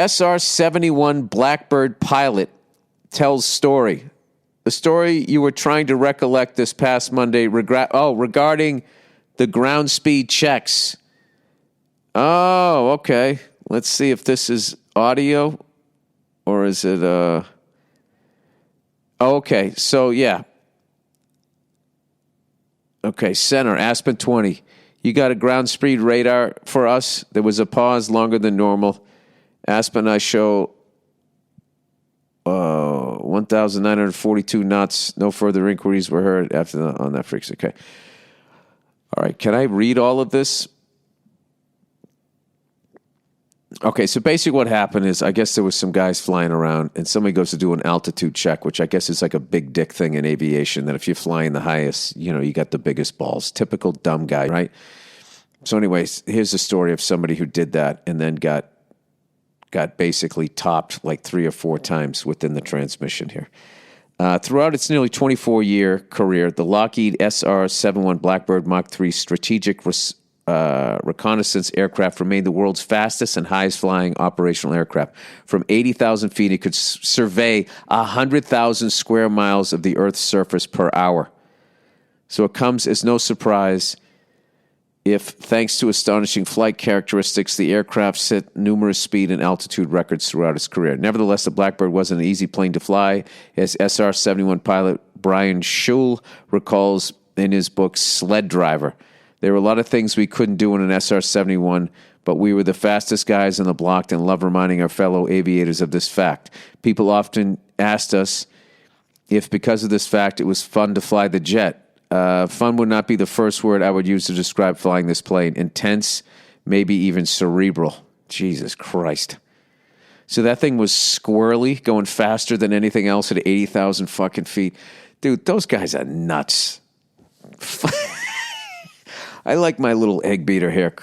SR-71 Blackbird pilot tells story. The story you were trying to recollect this past Monday regarding the ground speed checks. Oh, okay. Let's see if this is audio or is it okay, so yeah. Okay, center, Aspen 20. You got a ground speed radar for us? There was a pause longer than normal. Aspen, I show 1,942 knots. No further inquiries were heard on that frequency. Okay. All right, can I read all of this? Okay, so basically what happened is I guess there was some guys flying around and somebody goes to do an altitude check, which I guess is like a big dick thing in aviation, that if you're flying the highest, you got the biggest balls. Typical dumb guy, right? So anyways, here's a story of somebody who did that and then got basically topped like 3 or 4 times within the transmission here. Throughout its nearly 24-year career, the Lockheed SR-71 Blackbird Mach 3 strategic reconnaissance aircraft remained the world's fastest and highest flying operational aircraft. From 80,000 feet, it could survey 100,000 square miles of the Earth's surface per hour. So it comes as no surprise if, thanks to astonishing flight characteristics, the aircraft set numerous speed and altitude records throughout its career. Nevertheless, the Blackbird wasn't an easy plane to fly, as SR-71 pilot Brian Schul recalls in his book Sled Driver. There were a lot of things we couldn't do in an SR-71, but we were the fastest guys on the block and love reminding our fellow aviators of this fact. People often asked us if, because of this fact, it was fun to fly the jet. Fun would not be the first word I would use to describe flying this plane. Intense, maybe even cerebral. Jesus Christ. So that thing was squirrely, going faster than anything else at 80,000 fucking feet. Dude, those guys are nuts. I like my little egg beater here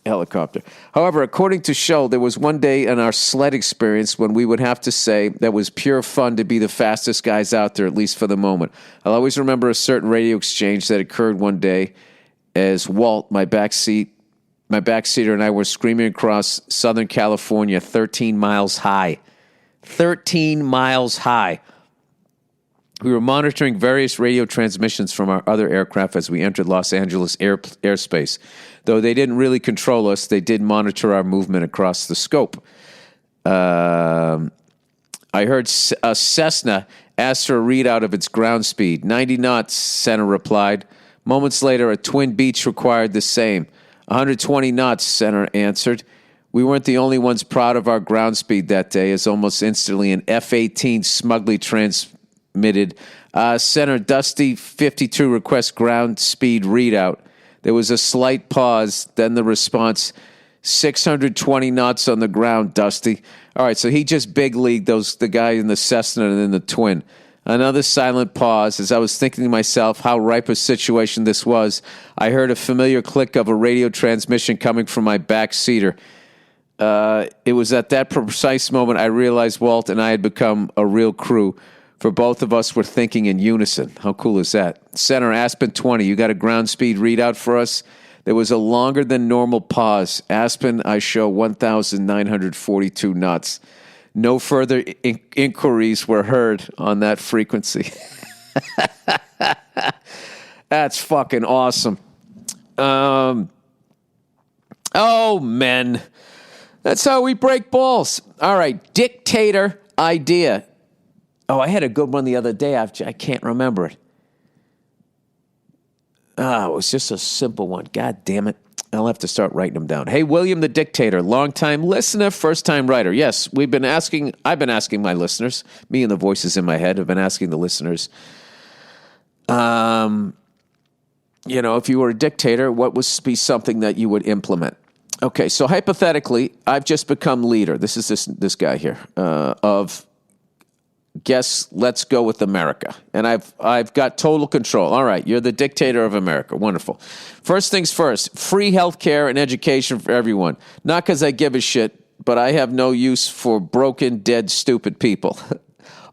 helicopter. However, according to Shull, there was one day in our sled experience when we would have to say that was pure fun to be the fastest guys out there, at least for the moment. I'll always remember a certain radio exchange that occurred one day as Walt, my backseater, and I were screaming across Southern California, 13 miles high. 13 miles high. We were monitoring various radio transmissions from our other aircraft as we entered Los Angeles airspace. Though they didn't really control us, they did monitor our movement across the scope. I heard a Cessna ask for a readout of its ground speed. 90 knots, Center replied. Moments later, a Twin Beach required the same. 120 knots, Center answered. We weren't the only ones proud of our ground speed that day, as almost instantly an F-18 smugly transmitted Center Dusty 52 request ground speed readout. There was a slight pause, then the response, 620 knots on the ground, Dusty. All right, so he just big leagued the guy in the Cessna and then the Twin. Another silent pause. As I was thinking to myself how ripe a situation this was, I heard a familiar click of a radio transmission coming from my back seater. It was at that precise moment I realized Walt and I had become a real crew. For both of us were thinking in unison. How cool is that? Center, Aspen 20, you got a ground speed readout for us? There was a longer than normal pause. Aspen, I show 1,942 knots. No further inquiries were heard on that frequency. That's fucking awesome. Oh, men. That's how we break balls. All right, Dictator idea. Oh, I had a good one the other day. I can't remember it. Oh, it was just a simple one. God damn it. I'll have to start writing them down. Hey, William the Dictator, long-time listener, first-time writer. Yes, I've been asking my listeners, me and the voices in my head have been asking the listeners, if you were a dictator, what would be something that you would implement? Okay, so hypothetically, I've just become leader. This is this guy here, of... Guess let's go with America. And I've got total control. All right, you're the dictator of America. Wonderful. First things first, free health care and education for everyone. Not because I give a shit, but I have no use for broken, dead, stupid people.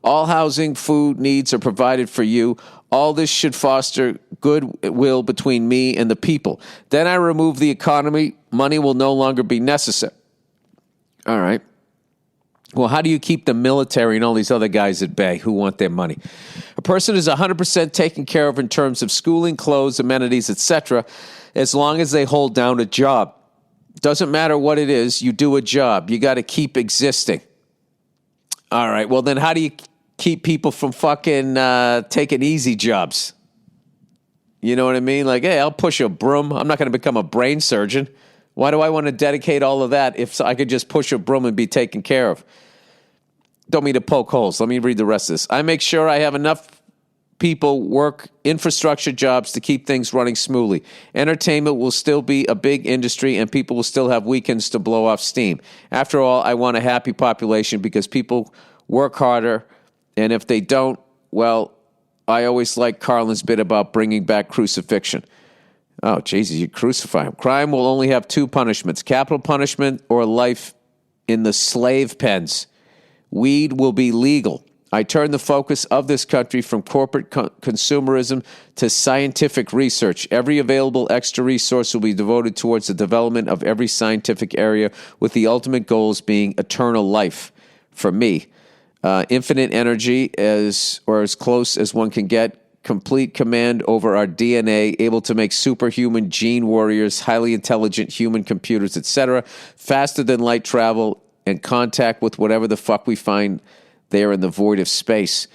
All housing, food needs are provided for you. All this should foster goodwill between me and the people. Then I remove the economy. Money will no longer be necessary. All right. Well, how do you keep the military and all these other guys at bay who want their money? A person is 100% taken care of in terms of schooling, clothes, amenities, etc., as long as they hold down a job. Doesn't matter what it is, you do a job. You got to keep existing. All right, well, then how do you keep people from fucking taking easy jobs? You know what I mean? Like, hey, I'll push a broom. I'm not going to become a brain surgeon. Why do I want to dedicate all of that if I could just push a broom and be taken care of? Don't mean to poke holes. Let me read the rest of this. I make sure I have enough people work infrastructure jobs to keep things running smoothly. Entertainment will still be a big industry and people will still have weekends to blow off steam. After all, I want a happy population because people work harder, and if they don't, well, I always like Carlin's bit about bringing back crucifixion. Oh, Jesus, you crucify him. Crime will only have two punishments, capital punishment or life in the slave pens. Weed will be legal. I turn the focus of this country from corporate consumerism to scientific research. Every available extra resource will be devoted towards the development of every scientific area, with the ultimate goals being eternal life. For me, infinite energy, as close as one can get, complete command over our DNA, able to make superhuman gene warriors, highly intelligent human computers, etc., faster than light travel, and contact with whatever the fuck we find there in the void of space.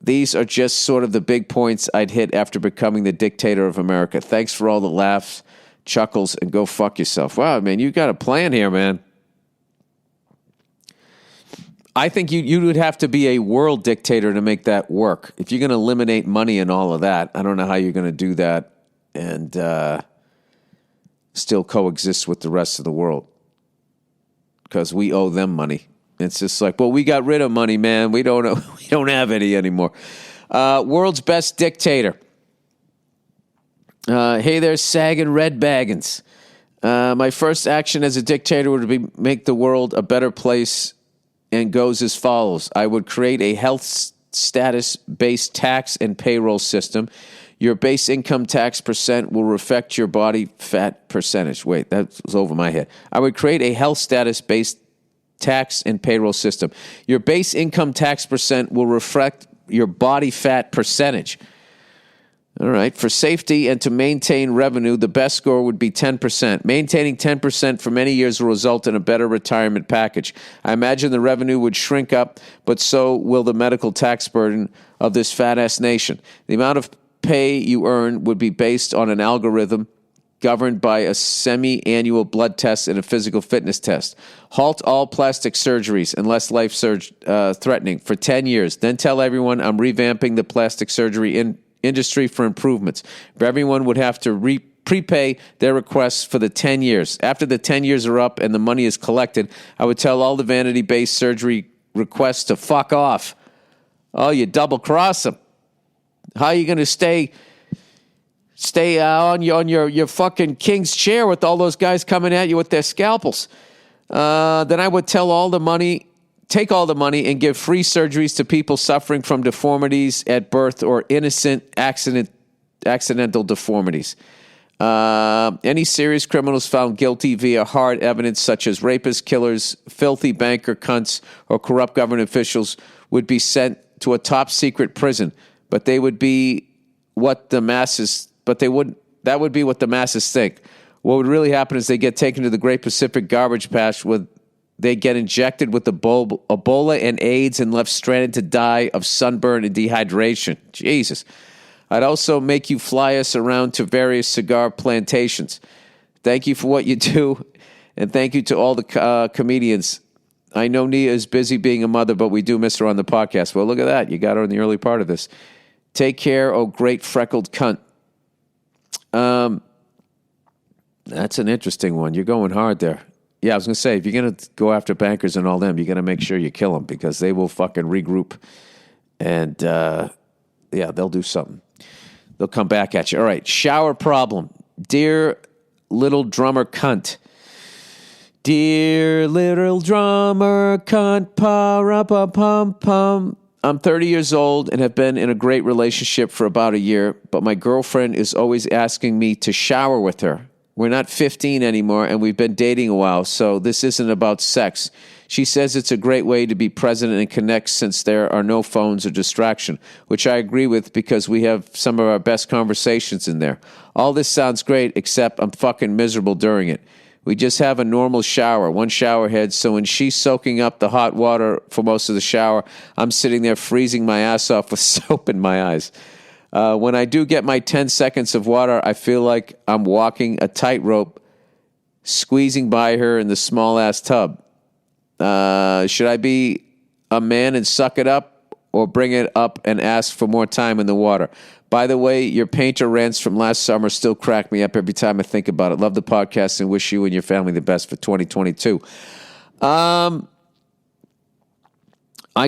These are just sort of the big points I'd hit after becoming the dictator of America. Thanks for all the laughs, chuckles, and go fuck yourself. Wow, man, you got a plan here, man. I think you would have to be a world dictator to make that work. If you're going to eliminate money and all of that, I don't know how you're going to do that and still coexist with the rest of the world, because we owe them money. It's just like, well, we got rid of money, man. We don't have any anymore. World's best dictator. Hey there, sagging red baggins. My first action as a dictator would be make the world a better place, and goes as follows. I would create a health status-based tax and payroll system. Your base income tax percent will reflect your body fat percentage. Wait, that was over my head. I would create a health status-based tax and payroll system. Your base income tax percent will reflect your body fat percentage. All right. For safety and to maintain revenue, the best score would be 10%. Maintaining 10% for many years will result in a better retirement package. I imagine the revenue would shrink up, but so will the medical tax burden of this fat-ass nation. The amount of pay you earn would be based on an algorithm governed by a semi-annual blood test and a physical fitness test. Halt all plastic surgeries unless life-threatening for 10 years. Then tell everyone I'm revamping the plastic surgery industry for improvements. But everyone would have to prepay their requests for the 10 years. After the 10 years are up and the money is collected, I would tell all the vanity-based surgery requests to fuck off. Oh, you double-cross them. How are you going to stay on your fucking king's chair with all those guys coming at you with their scalpels? Then I would take all the money and give free surgeries to people suffering from deformities at birth or innocent accidental deformities. Any serious criminals found guilty via hard evidence, such as rapists, killers, filthy banker cunts, or corrupt government officials, would be sent to a top secret prison. But that would be what the masses think. What would really happen is they get taken to the Great Pacific Garbage Patch where they get injected with Ebola and AIDS and left stranded to die of sunburn and dehydration. Jesus. I'd also make you fly us around to various cigar plantations. Thank you for what you do, and thank you to all the comedians. I know Nia is busy being a mother, but we do miss her on the podcast. Well, look at that. You got her in the early part of this. Take care, oh great freckled cunt. That's an interesting one. You're going hard there. Yeah, I was going to say, if you're going to go after bankers and all them, you're going to make sure you kill them because they will fucking regroup and, they'll do something. They'll come back at you. All right, shower problem. Dear little drummer cunt. Dear little drummer cunt, pa-ra-pa-pum-pum. I'm 30 years old and have been in a great relationship for about a year, but my girlfriend is always asking me to shower with her. We're not 15 anymore, and we've been dating a while, so this isn't about sex. She says it's a great way to be present and connect since there are no phones or distraction, which I agree with because we have some of our best conversations in there. All this sounds great, except I'm fucking miserable during it. We just have a normal shower, one shower head, so when she's soaking up the hot water for most of the shower, I'm sitting there freezing my ass off with soap in my eyes. When I do get my 10 seconds of water, I feel like I'm walking a tightrope, squeezing by her in the small-ass tub. Should I be a man and suck it up or bring it up and ask for more time in the water? By the way, your painter rants from last summer still crack me up every time I think about it. Love the podcast and wish you and your family the best for 2022. I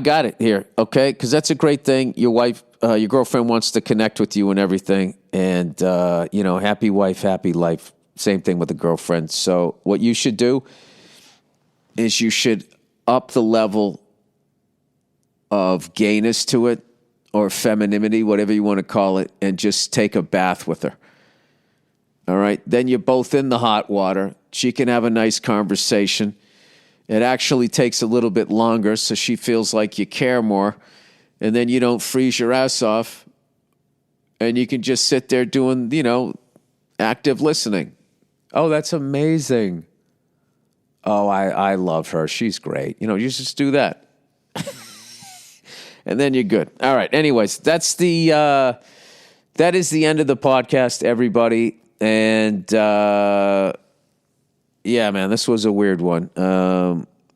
got it here, okay? Because that's a great thing. Your wife, your girlfriend wants to connect with you and everything. And, happy wife, happy life. Same thing with a girlfriend. So what you should do is you should up the level of gayness to it or femininity, whatever you want to call it, and just take a bath with her. All right? Then you're both in the hot water. She can have a nice conversation. It actually takes a little bit longer, so she feels like you care more. And then you don't freeze your ass off. And you can just sit there doing, active listening. Oh, that's amazing. Oh, I love her. She's great. You just do that. And then you're good. All right. Anyways, that is the end of the podcast, everybody. And yeah, man, this was a weird one.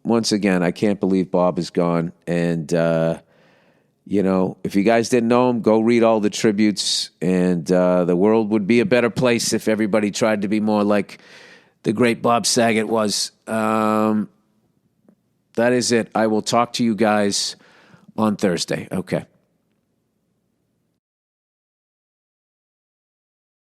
Once again, I can't believe Bob is gone. And if you guys didn't know him, go read all the tributes. And the world would be a better place if everybody tried to be more like the great Bob Saget was. That is it. I will talk to you guys on Thursday. Okay.